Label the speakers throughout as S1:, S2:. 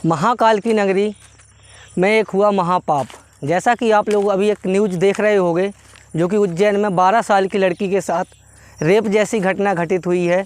S1: महाकाल की नगरी में एक हुआ महापाप। जैसा कि आप लोग अभी एक न्यूज़ देख रहे होंगे जो कि उज्जैन में 12 साल की लड़की के साथ रेप जैसी घटना घटित हुई है,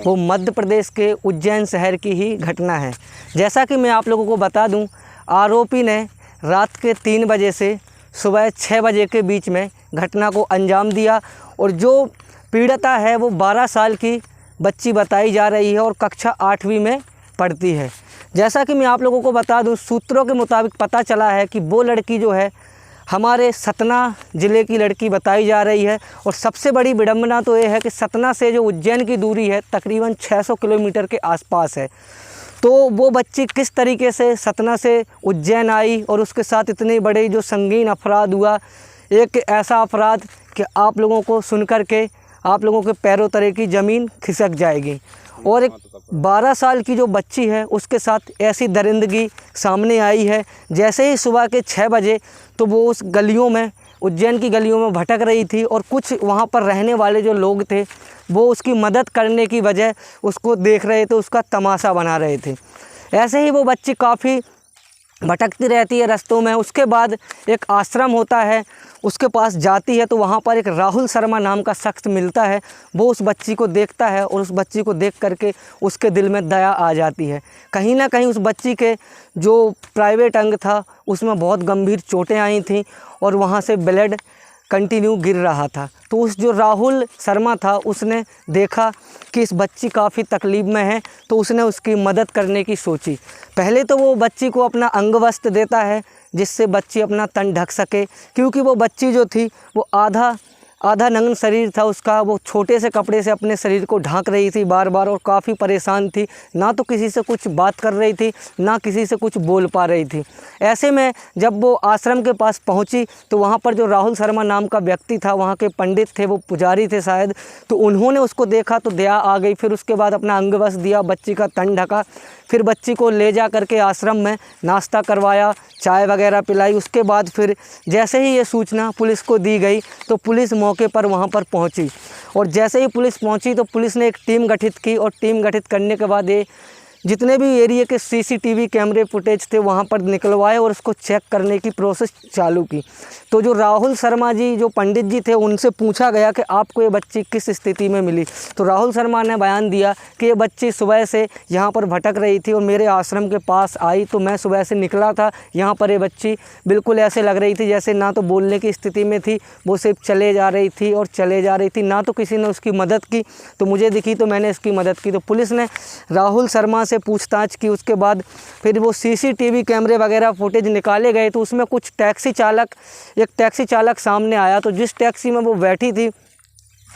S1: वो मध्य प्रदेश के उज्जैन शहर की ही घटना है। जैसा कि मैं आप लोगों को बता दूं, आरोपी ने रात के 3 बजे से सुबह 6 बजे के बीच में घटना को अंजाम दिया और जो पीड़िता है वो 12 साल की बच्ची बताई जा रही है और कक्षा 8वीं में पढ़ती है। जैसा कि मैं आप लोगों को बता दूं, सूत्रों के मुताबिक पता चला है कि वो लड़की जो है हमारे सतना ज़िले की लड़की बताई जा रही है। और सबसे बड़ी विडंबना तो ये है कि सतना से जो उज्जैन की दूरी है तकरीबन 600 किलोमीटर के आसपास है। तो वो बच्ची किस तरीके से सतना से उज्जैन आई और उसके साथ इतने बड़े जो संगीन अपराध हुआ, एक ऐसा अपराध कि आप लोगों को सुन कर के आप लोगों के पैरों तले की ज़मीन खिसक जाएगी। और एक 12 साल की जो बच्ची है उसके साथ ऐसी दरिंदगी सामने आई है। जैसे ही सुबह के 6 बजे तो वो उस गलियों में, उज्जैन की गलियों में भटक रही थी और कुछ वहाँ पर रहने वाले जो लोग थे वो उसकी मदद करने की वजह उसको देख रहे थे, उसका तमाशा बना रहे थे। ऐसे ही वो बच्ची काफ़ी भटकती रहती है रास्तों में। उसके बाद एक आश्रम होता है, उसके पास जाती है तो वहाँ पर एक राहुल शर्मा नाम का शख्स मिलता है। वो उस बच्ची को देखता है और उस बच्ची को देख करके उसके दिल में दया आ जाती है। कहीं ना कहीं उस बच्ची के जो प्राइवेट अंग था उसमें बहुत गंभीर चोटें आई थीं और वहाँ से ब्लड कंटिन्यू गिर रहा था। तो उस जो राहुल शर्मा था उसने देखा कि इस बच्ची काफ़ी तकलीफ़ में है तो उसने उसकी मदद करने की सोची। पहले तो वो बच्ची को अपना अंग वस्त्र देता है जिससे बच्ची अपना तन ढक सके, क्योंकि वो बच्ची जो थी वो आधा नग्न शरीर था उसका। वो छोटे से कपड़े से अपने शरीर को ढांक रही थी बार बार और काफ़ी परेशान थी। ना तो किसी से कुछ बात कर रही थी, ना किसी से कुछ बोल पा रही थी। ऐसे में जब वो आश्रम के पास पहुंची तो वहां पर जो राहुल शर्मा नाम का व्यक्ति था, वहां के पंडित थे, वो पुजारी थे शायद, तो उन्होंने उसको देखा तो दया आ गई। फिर उसके बाद अपना अंग वस्त्र दिया, बच्ची का तन ढका, फिर बच्ची को ले जा करके आश्रम में नाश्ता करवाया, चाय वगैरह पिलाई। उसके बाद फिर जैसे ही ये सूचना पुलिस को दी गई तो पुलिस मौके पर वहाँ पर पहुँची। और जैसे ही पुलिस पहुँची तो पुलिस ने एक टीम गठित की और टीम गठित करने के बाद ये जितने भी एरिया के सीसीटीवी कैमरे फुटेज थे वहाँ पर निकलवाए और उसको चेक करने की प्रोसेस चालू की। तो जो राहुल शर्मा जी, जो पंडित जी थे, उनसे पूछा गया कि आपको ये बच्ची किस स्थिति में मिली। तो राहुल शर्मा ने बयान दिया कि ये बच्ची सुबह से यहाँ पर भटक रही थी और मेरे आश्रम के पास आई तो मैं सुबह से निकला था। यहाँ पर ये बच्ची बिल्कुल ऐसे लग रही थी जैसे ना तो बोलने की स्थिति में थी, वो सिर्फ चले जा रही थी और चले जा रही थी, ना तो किसी ने उसकी मदद की। तो मुझे दिखी तो मैंने इसकी मदद की। तो पुलिस ने राहुल शर्मा से पूछताछ की। उसके बाद फिर वो सीसीटीवी कैमरे वगैरह फुटेज निकाले गए तो उसमें कुछ एक टैक्सी चालक सामने आया। तो जिस टैक्सी में वो बैठी थी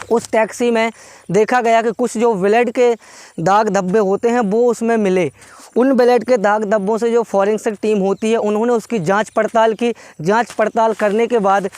S1: उस टैक्सी में देखा गया कि कुछ जो ब्लड के दाग धब्बे होते हैं वो उसमें मिले। उन ब्लड के दाग धब्बों से जो फॉरेंसिक टीम होती है उन्होंने उसकी जांच पड़ताल की। जांच पड़ताल करने के बाद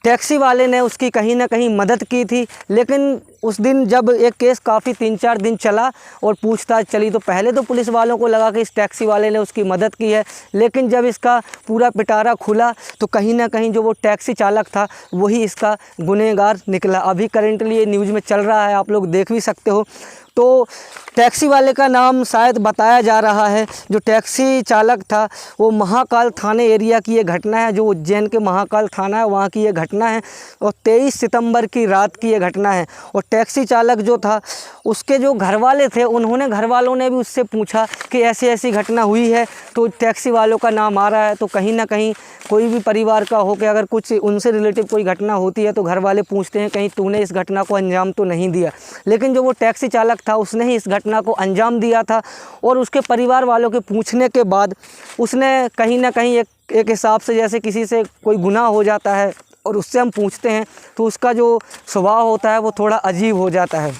S1: टैक्सी वाले ने उसकी कहीं ना कहीं मदद की थी। लेकिन उस दिन जब एक केस काफ़ी 3-4 दिन चला और पूछताछ चली तो पहले तो पुलिस वालों को लगा कि इस टैक्सी वाले ने उसकी मदद की है, लेकिन जब इसका पूरा पिटारा खुला तो कहीं ना कहीं जो वो टैक्सी चालक था वही इसका गुनहगार निकला। अभी करेंटली ये न्यूज़ में चल रहा है, आप लोग देख भी सकते हो। तो टैक्सी वाले का नाम शायद बताया जा रहा है। जो टैक्सी चालक था वो महाकाल थाने एरिया की ये घटना है, जो उज्जैन के महाकाल थाना है वहाँ की ये घटना है और 23 सितंबर की रात की ये घटना है। और टैक्सी चालक जो था उसके जो घर वाले थे उन्होंने, घर वालों ने भी उससे पूछा कि ऐसी ऐसी घटना हुई है, तो टैक्सी वालों का नाम आ रहा है। तो कहीं ना कहीं कोई भी परिवार का हो कि अगर कुछ उनसे रिलेटिव कोई घटना होती है तो घर वाले पूछते हैं कहीं तूने इस घटना को अंजाम तो नहीं दिया। लेकिन जो वो टैक्सी चालक था उसने ही इस घटना को अंजाम दिया था और उसके परिवार वालों के पूछने के बाद उसने कहीं ना कहीं एक हिसाब से, जैसे किसी से कोई गुनाह हो जाता है और उससे हम पूछते हैं तो उसका जो स्वभाव होता है वो थोड़ा अजीब हो जाता है।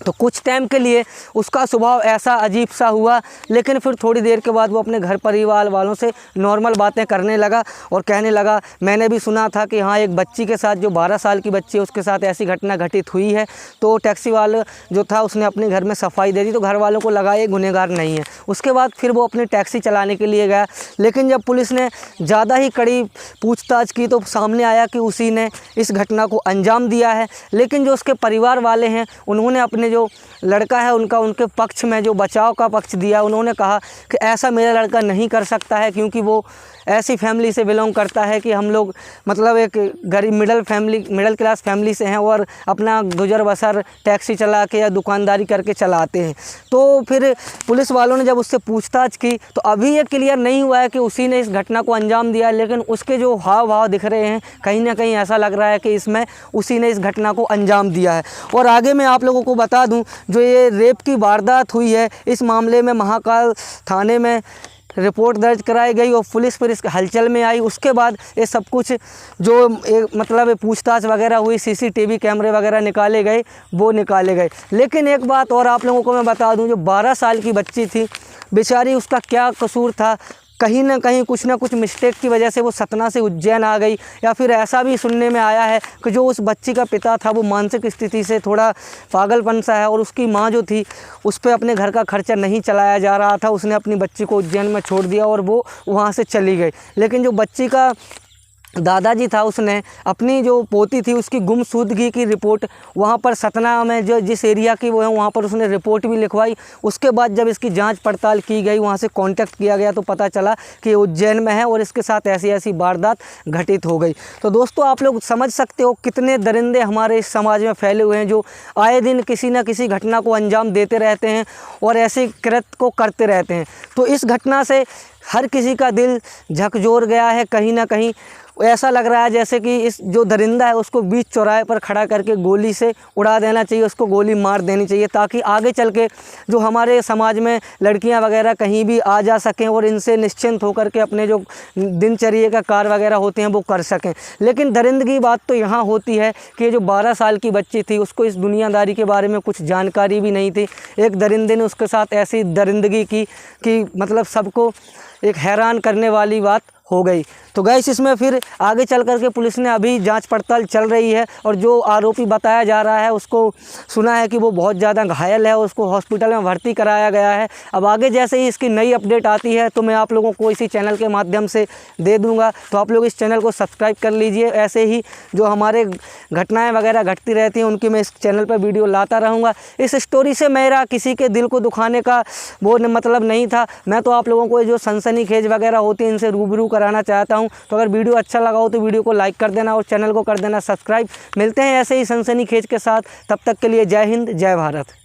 S1: तो कुछ टाइम के लिए उसका स्वभाव ऐसा अजीब सा हुआ, लेकिन फिर थोड़ी देर के बाद वो अपने घर परिवार वालों से नॉर्मल बातें करने लगा और कहने लगा मैंने भी सुना था कि हाँ एक बच्ची के साथ, जो 12 साल की बच्ची है, उसके साथ ऐसी घटना घटित हुई है। तो टैक्सी वाला जो था उसने अपने घर में सफाई दे दी तो घर वालों को लगा ये गुनहगार नहीं है। उसके बाद फिर वो अपनी टैक्सी चलाने के लिए गया, लेकिन जब पुलिस ने ज़्यादा ही कड़ी पूछताछ की तो सामने आया कि उसी ने इस घटना को अंजाम दिया है। लेकिन जो उसके परिवार वाले हैं उन्होंने अपने जो लड़का है उनके पक्ष में जो बचाव का पक्ष दिया, उन्होंने कहा कि ऐसा मेरा लड़का नहीं कर सकता है, क्योंकि वो ऐसी फैमिली से बिलोंग करता है कि हम लोग मतलब एक गरीब मिडिल क्लास फैमिली से हैं और अपना गुजर बसर टैक्सी चला के या दुकानदारी करके चलाते हैं। तो फिर पुलिस वालों ने जब उससे पूछताछ की तो अभी ये क्लियर नहीं हुआ है कि उसी ने इस घटना को अंजाम दिया, लेकिन उसके जो हाव भाव दिख रहे हैं कहीं ना कहीं ऐसा लग रहा है कि इसमें उसी ने इस घटना को अंजाम दिया है। और आगे मैं आप लोगों को बता दूं, जो ये रेप की वारदात हुई है इस मामले में महाकाल थाने में रिपोर्ट दर्ज कराई गई और पुलिस फिर इसके हलचल में आई। उसके बाद ये सब कुछ जो मतलब पूछताछ वगैरह हुई, सीसीटीवी कैमरे वगैरह निकाले गए, वो निकाले गए। लेकिन एक बात और आप लोगों को मैं बता दूं, जो 12 साल की बच्ची थी बेचारी, उसका क्या कसूर था? कहीं ना कहीं कुछ ना कुछ मिस्टेक की वजह से वो सतना से उज्जैन आ गई, या फिर ऐसा भी सुनने में आया है कि जो उस बच्ची का पिता था वो मानसिक स्थिति से थोड़ा पागलपन सा है और उसकी माँ जो थी उस पर अपने घर का खर्चा नहीं चलाया जा रहा था, उसने अपनी बच्ची को उज्जैन में छोड़ दिया और वो वहाँ से चली गई। लेकिन जो बच्ची का दादाजी था उसने अपनी जो पोती थी उसकी गुमशुदगी की रिपोर्ट वहाँ पर सतना में जो जिस एरिया की वो है वहाँ पर उसने रिपोर्ट भी लिखवाई। उसके बाद जब इसकी जांच पड़ताल की गई, वहाँ से कांटेक्ट किया गया, तो पता चला कि उज्जैन में है और इसके साथ ऐसी ऐसी वारदात घटित हो गई। तो दोस्तों आप लोग समझ सकते हो कितने दरिंदे हमारे इस समाज में फैले हुए हैं जो आए दिन किसी न किसी घटना को अंजाम देते रहते हैं और ऐसे कृत्य को करते रहते हैं। तो इस घटना से हर किसी का दिल झकझोर गया है। कहीं ना कहीं ऐसा लग रहा है जैसे कि इस जो दरिंदा है उसको बीच चौराहे पर खड़ा करके गोली से उड़ा देना चाहिए, उसको गोली मार देनी चाहिए, ताकि आगे चल के जो हमारे समाज में लड़कियां वगैरह कहीं भी आ जा सकें और इनसे निश्चिंत होकर के अपने जो दिनचर्या का कार्य वगैरह होते हैं वो कर सकें। लेकिन दरिंदगी बात तो यहाँ होती है कि जो 12 साल की बच्ची थी उसको इस दुनियादारी के बारे में कुछ जानकारी भी नहीं थी। एक दरिंदे ने उसके साथ ऐसी दरिंदगी की कि मतलब सबको एक हैरान करने वाली बात हो गई। तो गाइस इसमें फिर आगे चल करके पुलिस ने अभी जांच पड़ताल चल रही है और जो आरोपी बताया जा रहा है उसको सुना है कि वो बहुत ज़्यादा घायल है, उसको हॉस्पिटल में भर्ती कराया गया है। अब आगे जैसे ही इसकी नई अपडेट आती है तो मैं आप लोगों को इसी चैनल के माध्यम से दे दूंगा। तो आप लोग इस चैनल को सब्सक्राइब कर लीजिए। ऐसे ही जो हमारे घटनाएँ वगैरह घटती रहती हैं उनकी मैं इस चैनल पर वीडियो लाता रहूँगा। इस स्टोरी से मेरा किसी के दिल को दुखाने का वो मतलब नहीं था। मैं तो आप लोगों को जो सनसनीखेज वगैरह होती है इनसे रूबरू कराना चाहता हूँ। तो अगर वीडियो अच्छा लगा हो तो वीडियो को लाइक कर देना और चैनल को कर देना सब्सक्राइब। मिलते हैं ऐसे ही सनसनीखेज के साथ, तब तक के लिए जय हिंद जय भारत।